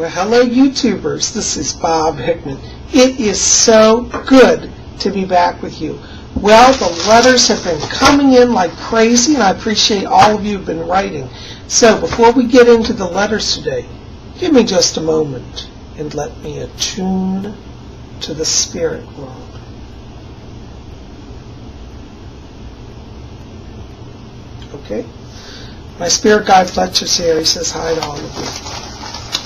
Well, hello YouTubers, this is Bob Hickman. It is so good to be back with you. Well, the letters have been coming in like crazy, and I appreciate all of you who've been writing. So before we get into the letters today, give me just a moment and let me attune to the spirit world. Okay? My spirit guide Fletcher's here. He says hi to all of you.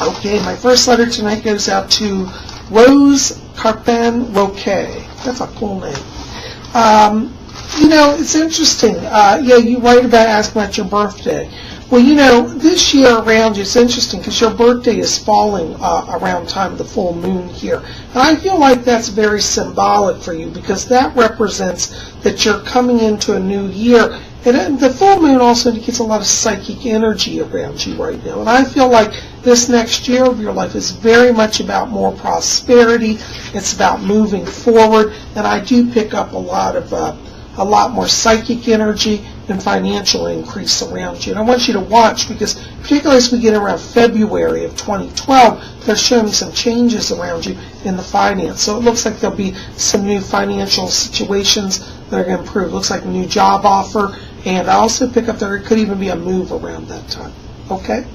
Okay, my first letter tonight goes out to Rose Carpen Roque. That's a cool name. It's interesting. You write about asking about your birthday. Well, this year around you, it's interesting because your birthday is falling around time of the full moon here. And I feel like that's very symbolic for you because that represents that you're coming into a new year. And the full moon also indicates a lot of psychic energy around you right now. And I feel like this next year of your life is very much about more prosperity. It's about moving forward. And I do pick up a lot more psychic energy and financial increase around you. And I want you to watch because particularly as we get around February of 2012, they're showing some changes around you in the finance. So it looks like there'll be some new financial situations that are going to improve. It looks like a new job offer. And I also pick up there could even be a move around that time. Okay?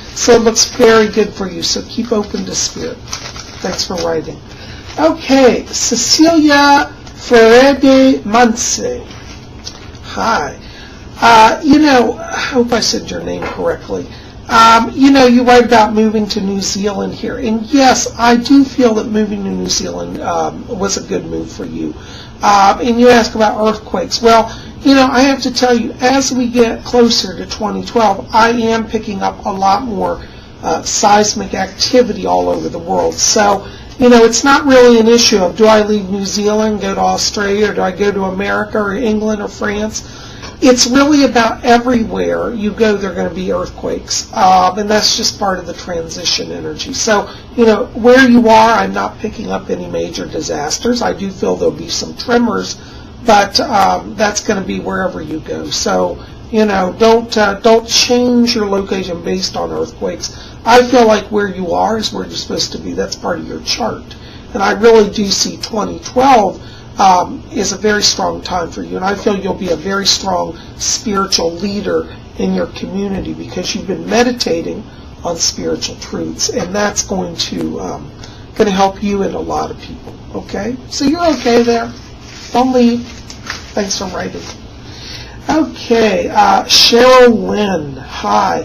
So it looks very good for you. So keep open to spirit. Thanks for writing. Okay, Cecilia Ferede Munce. Hi. I hope I said your name correctly. You write about moving to New Zealand here. And yes, I do feel that moving to New Zealand was a good move for you. And you ask about earthquakes. Well, I have to tell you, as we get closer to 2012, I am picking up a lot more seismic activity all over the world. So, it's not really an issue of do I leave New Zealand, go to Australia, or do I go to America or England or France? It's really about everywhere you go, there are going to be earthquakes. And that's just part of the transition energy. So, where you are, I'm not picking up any major disasters. I do feel there'll be some tremors, but that's going to be wherever you go. So, don't change your location based on earthquakes. I feel like where you are is where you're supposed to be. That's part of your chart. And I really do see 2012 is a very strong time for you. And I feel you'll be a very strong spiritual leader in your community because you've been meditating on spiritual truths. And that's going to help you and a lot of people. Okay? So you're okay there. Don't leave. Thanks for writing. Okay, Cheryl Lynn, hi.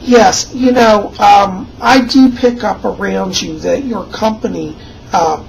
Yes, I do pick up around you that your company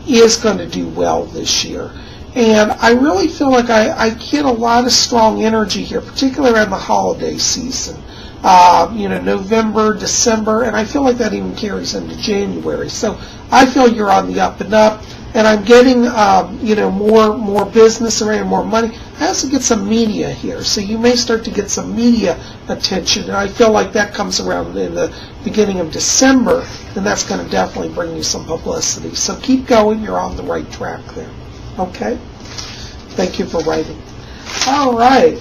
is going to do well this year. And I really feel like I get a lot of strong energy here, particularly around the holiday season. November, December, and I feel like that even carries into January. So I feel you're on the up and up. And I'm getting, more business around, more money. I also get some media here, so you may start to get some media attention. And I feel like that comes around in the beginning of December, and that's going to definitely bring you some publicity. So keep going. You're on the right track there. Okay? Thank you for writing. All right.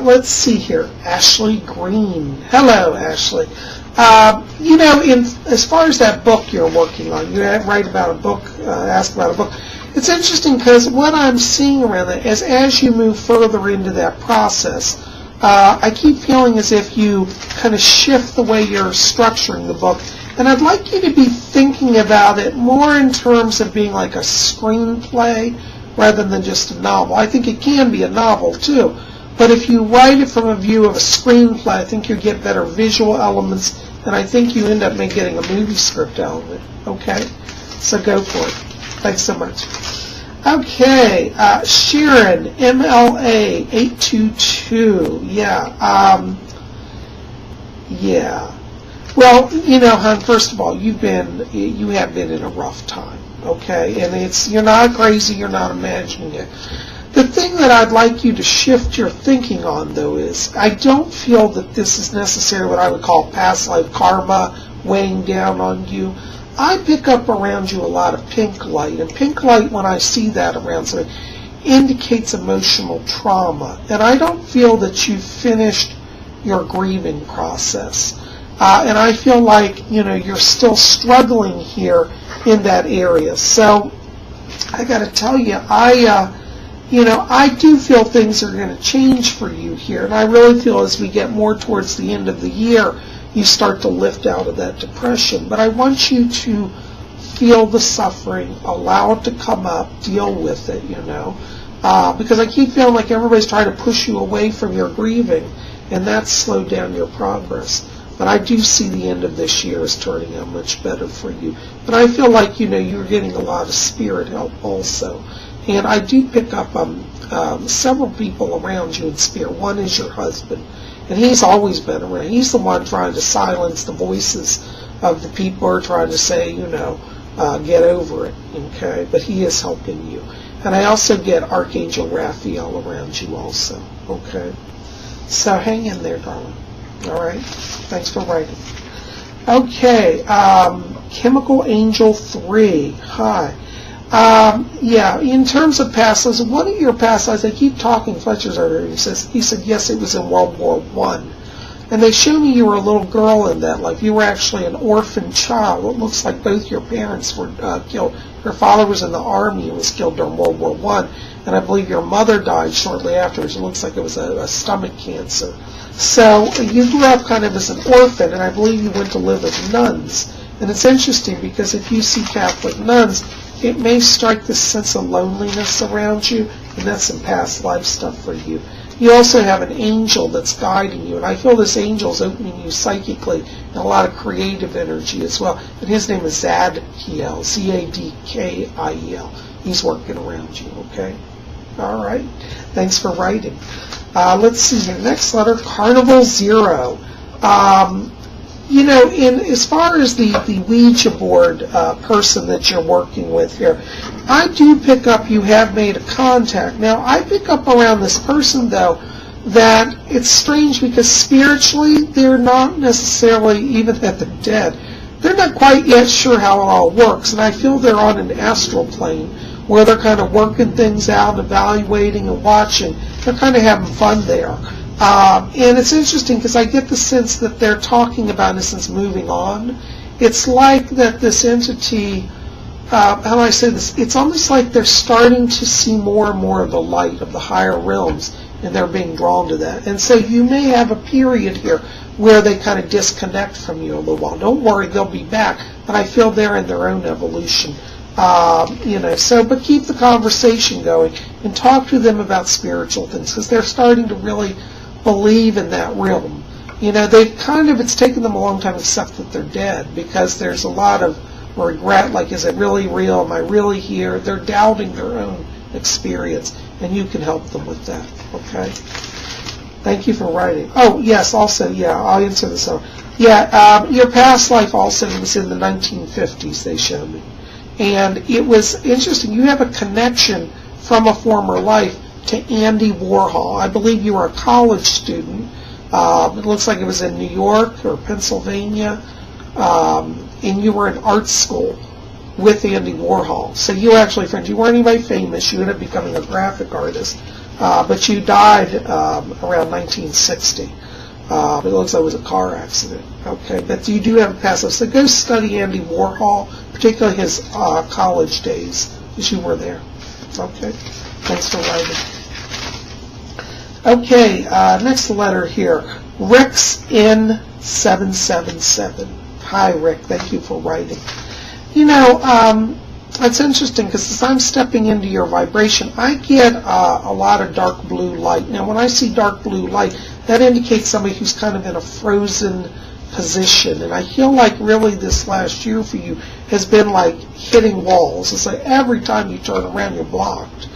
Let's see here. Ashley Green. Hello, Ashley. As far as that book you're working on, you write about a book, ask about a book. It's interesting because what I'm seeing around that is as you move further into that process, I keep feeling as if you kind of shift the way you're structuring the book. And I'd like you to be thinking about it more in terms of being like a screenplay rather than just a novel. I think it can be a novel too. But if you write it from a view of a screenplay, I think you get better visual elements, and I think you end up getting a movie script element. Okay? So go for it. Thanks so much. Okay, Sharon, MLA 822. Yeah. Well, hon, first of all, you have been in a rough time. Okay? And you're not crazy, you're not imagining it. The thing that I'd like you to shift your thinking on, though, is I don't feel that this is necessarily what I would call past life karma weighing down on you. I pick up around you a lot of pink light, and pink light, when I see that around somebody, indicates emotional trauma. And I don't feel that you've finished your grieving process. And I feel like, you're still struggling here in that area. So I got to tell you, I do feel things are going to change for you here. And I really feel as we get more towards the end of the year, you start to lift out of that depression. But I want you to feel the suffering, allow it to come up, deal with it, because I keep feeling like everybody's trying to push you away from your grieving, and that's slowed down your progress. But I do see the end of this year is turning out much better for you. But I feel like, you're getting a lot of spirit help also. And I do pick up several people around you in spirit. One is your husband, and he's always been around. He's the one trying to silence the voices of the people who are trying to say, get over it, okay? But he is helping you. And I also get Archangel Raphael around you also, okay? So hang in there, darling. All right? Thanks for writing. Okay, Chemical Angel 3. Hi. In terms of past lives, one of your past lives, I keep talking, Fletcher's earlier, he said, yes, it was in World War I. And they show me you were a little girl in that life. You were actually an orphan child. It looks like both your parents were killed. Your father was in the army and was killed during World War I. And I believe your mother died shortly afterwards. It looks like it was a stomach cancer. So you grew up kind of as an orphan, and I believe you went to live with nuns. And it's interesting because if you see Catholic nuns, it may strike this sense of loneliness around you, and that's some past life stuff for you. You also have an angel that's guiding you, and I feel this angel is opening you psychically and a lot of creative energy as well. And his name is Zadkiel, Zadkiel. He's working around you, okay? All right. Thanks for writing. Let's see here. Next letter, Carnival 0. As far as the Ouija board person that you're working with here, I do pick up you have made a contact. Now, I pick up around this person, though, that it's strange because spiritually they're not necessarily, even at the dead, they're not quite yet sure how it all works. And I feel they're on an astral plane where they're kind of working things out, evaluating and watching. They're kind of having fun there. And it's interesting because I get the sense that they're talking about, in a sense, moving on. It's like that this entity, how do I say this? It's almost like they're starting to see more and more of the light of the higher realms, and they're being drawn to that. And so you may have a period here where they kind of disconnect from you a little while. Don't worry, they'll be back. But I feel they're in their own evolution. But keep the conversation going and talk to them about spiritual things because they're starting to really believe in that realm. It's taken them a long time to accept that they're dead because there's a lot of regret, like, is it really real? Am I really here? They're doubting their own experience, and you can help them with that, okay? Thank you for writing. Oh, yes, also, I'll answer this. Your past life also was in the 1950s, they show me. And it was interesting. You have a connection from a former life to Andy Warhol. I believe you were a college student. It looks like it was in New York or Pennsylvania. And you were in art school with Andy Warhol. So you were actually friends. You weren't anybody famous. You ended up becoming a graphic artist. But you died around 1960. It looks like it was a car accident. Okay, but you do have a past life. So go study Andy Warhol, particularly his college days, because you were there. Okay, thanks for writing. Okay, next letter here. Rick's N777. Hi, Rick. Thank you for writing. It's interesting because as I'm stepping into your vibration, I get a lot of dark blue light. Now, when I see dark blue light, that indicates somebody who's kind of in a frozen position. And I feel like really this last year for you has been like hitting walls. It's like every time you turn around, you're blocked.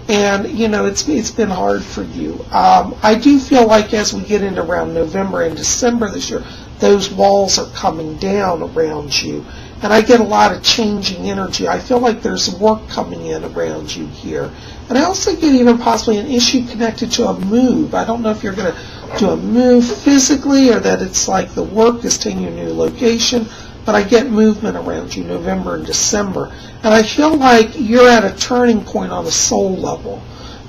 And, it's been hard for you. I do feel like as we get into around November and December this year, those walls are coming down around you. And I get a lot of changing energy. I feel like there's work coming in around you here. And I also get even possibly an issue connected to a move. I don't know if you're going to do a move physically or that it's like the work is taking you to a new location, but I get movement around you November and December. And I feel like you're at a turning point on a soul level.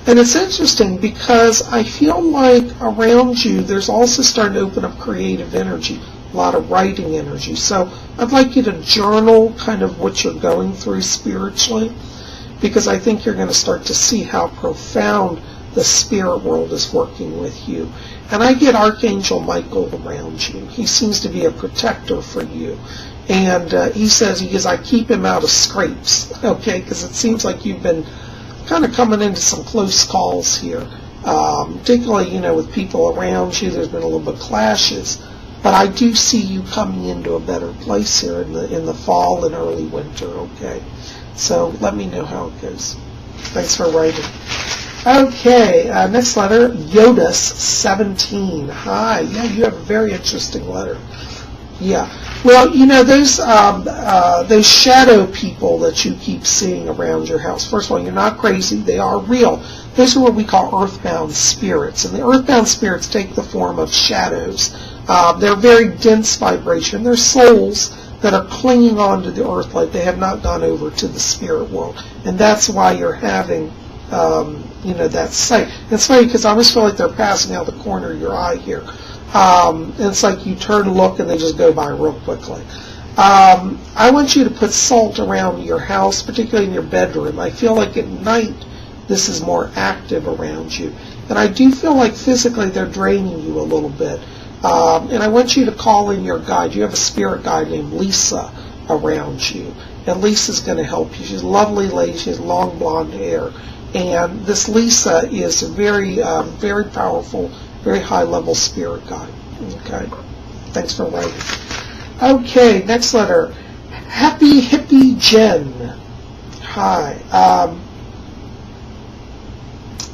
And it's interesting because I feel like around you there's also starting to open up creative energy, a lot of writing energy. So I'd like you to journal kind of what you're going through spiritually, because I think you're going to start to see how profound the spirit world is working with you. And I get Archangel Michael around you. He seems to be a protector for you. And he says, I keep him out of scrapes, okay, because it seems like you've been kind of coming into some close calls here, particularly, with people around you. There's been a little bit of clashes, but I do see you coming into a better place here in the fall and early winter, okay? So let me know how it goes. Thanks for writing. Okay, next letter, Yodis 17. Hi, yeah, you have a very interesting letter. Yeah, well, those shadow people that you keep seeing around your house, first of all, you're not crazy. They are real. Those are what we call earthbound spirits, and the earthbound spirits take the form of shadows. They're very dense vibration. They're souls that are clinging on to the earth like they have not gone over to the spirit world, and that's why you're having that sight. And it's funny because I always feel like they're passing out the corner of your eye here. And it's like you turn to look and they just go by real quickly. I want you to put salt around your house, particularly in your bedroom. I feel like at night this is more active around you. And I do feel like physically they're draining you a little bit. And I want you to call in your guide. You have a spirit guide named Lisa around you. And Lisa's going to help you. She's a lovely lady. She has long blonde hair. And this Lisa is a very, very powerful, very high-level spirit guide. Okay? Thanks for writing. Okay, next letter. Happy Hippie Jen. Hi.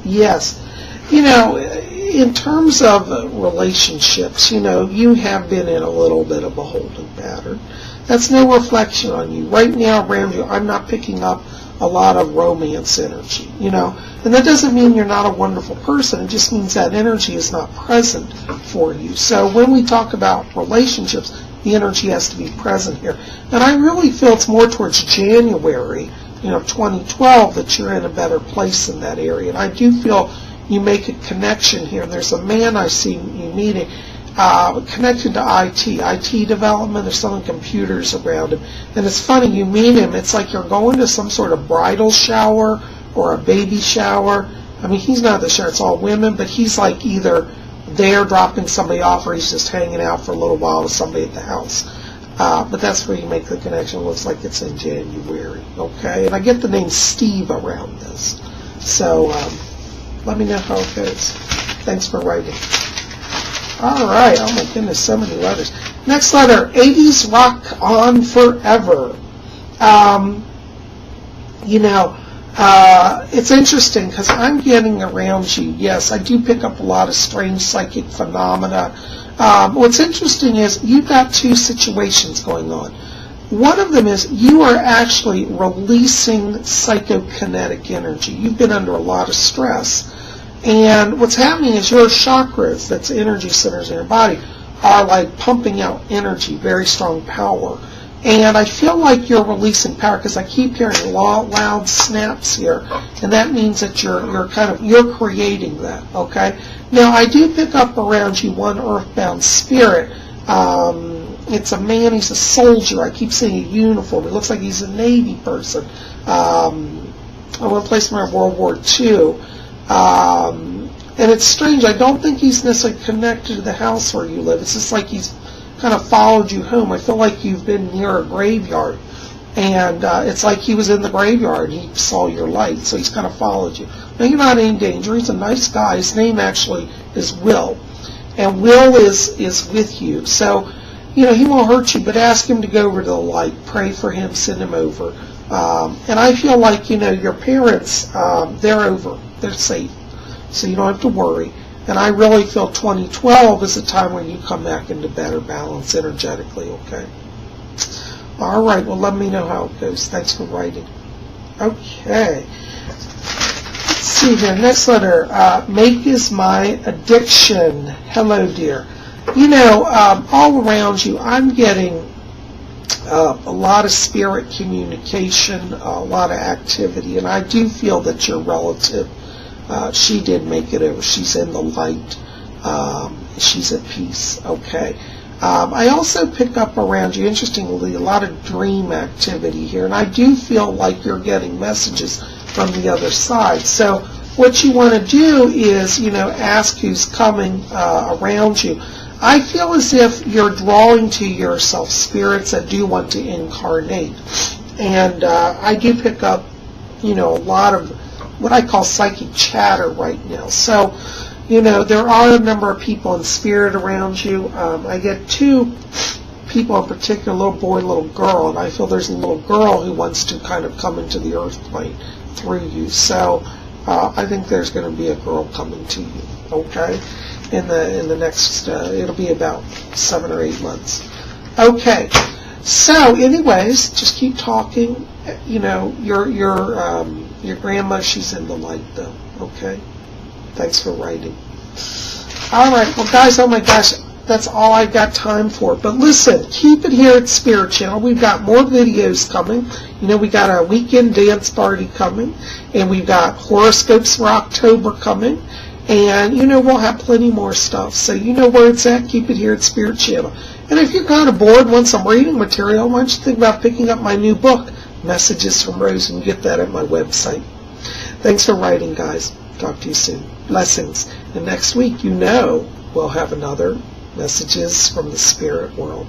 Yes. In terms of relationships, you have been in a little bit of a holding pattern. That's no reflection on you. Right now around you, I'm not picking up a lot of romance energy, and that doesn't mean you're not a wonderful person. It just means that energy is not present for you. So when we talk about relationships, the energy has to be present here. And I really feel it's more towards January, 2012, that you're in a better place in that area. And I do feel you make a connection here. And there's a man I see you meeting, connected to IT development. There's some computers around him. And it's funny, you meet him, it's like you're going to some sort of bridal shower or a baby shower. I mean, he's not the shower, it's all women, but he's like either there dropping somebody off or he's just hanging out for a little while with somebody at the house. But that's where you make the connection. It looks like it's in January, okay? And I get the name Steve around this. So let me know how it goes. Thanks for writing. All right. Oh, my goodness, so many letters. Next letter, 80s rock on forever. It's interesting because I'm getting around you. Yes, I do pick up a lot of strange psychic phenomena. What's interesting is you've got two situations going on. One of them is you are actually releasing psychokinetic energy. You've been under a lot of stress. And what's happening is your chakras, that's energy centers in your body, are like pumping out energy, very strong power. And I feel like you're releasing power because I keep hearing loud snaps here, and that means that you're creating that. Okay. Now I do pick up around you one earthbound spirit. It's a man. He's a soldier. I keep seeing a uniform. It looks like he's a Navy person. I went to place him in World War II. And it's strange. I don't think he's necessarily connected to the house where you live. It's just like he's kind of followed you home. I feel like you've been near a graveyard. And it's like he was in the graveyard. He saw your light, so he's kind of followed you. Now, you're not in danger. He's a nice guy. His name actually is Will. And Will is with you. So, he won't hurt you, but ask him to go over to the light. Pray for him. Send him over. And I feel like, your parents, they're over. They're safe. So you don't have to worry. And I really feel 2012 is a time when you come back into better balance energetically, okay? All right, well, let me know how it goes. Thanks for writing. Okay. Let's see here. Next letter. Make is my addiction. Hello, dear. All around you, I'm getting a lot of spirit communication, a lot of activity, and I do feel that your relative, she did make it over. She's in the light. She's at peace. Okay. I also pick up around you, interestingly, a lot of dream activity here, and I do feel like you're getting messages from the other side. So what you want to do is, ask who's coming around you. I feel as if you're drawing to yourself spirits that do want to incarnate. And I do pick up, a lot of what I call psychic chatter right now. So, there are a number of people in spirit around you. I get two people in particular, a little boy, little girl, and I feel there's a little girl who wants to kind of come into the earth plane through you. So I think there's going to be a girl coming to you, okay? In the next, it'll be about 7 or 8 months. Okay, so anyways, just keep talking. Your grandma, she's in the light though, okay? Thanks for writing. All right, well guys, oh my gosh, that's all I've got time for. But listen, keep it here at Spirit Channel. We've got more videos coming. We got our weekend dance party coming, and we've got horoscopes for October coming. And, we'll have plenty more stuff. So you know where it's at. Keep it here at Spirit Channel. And if you're kind of bored, want some reading material, why don't you think about picking up my new book, Messages from Rose, and get that at my website. Thanks for writing, guys. Talk to you soon. Blessings. And next week, we'll have another Messages from the Spirit World.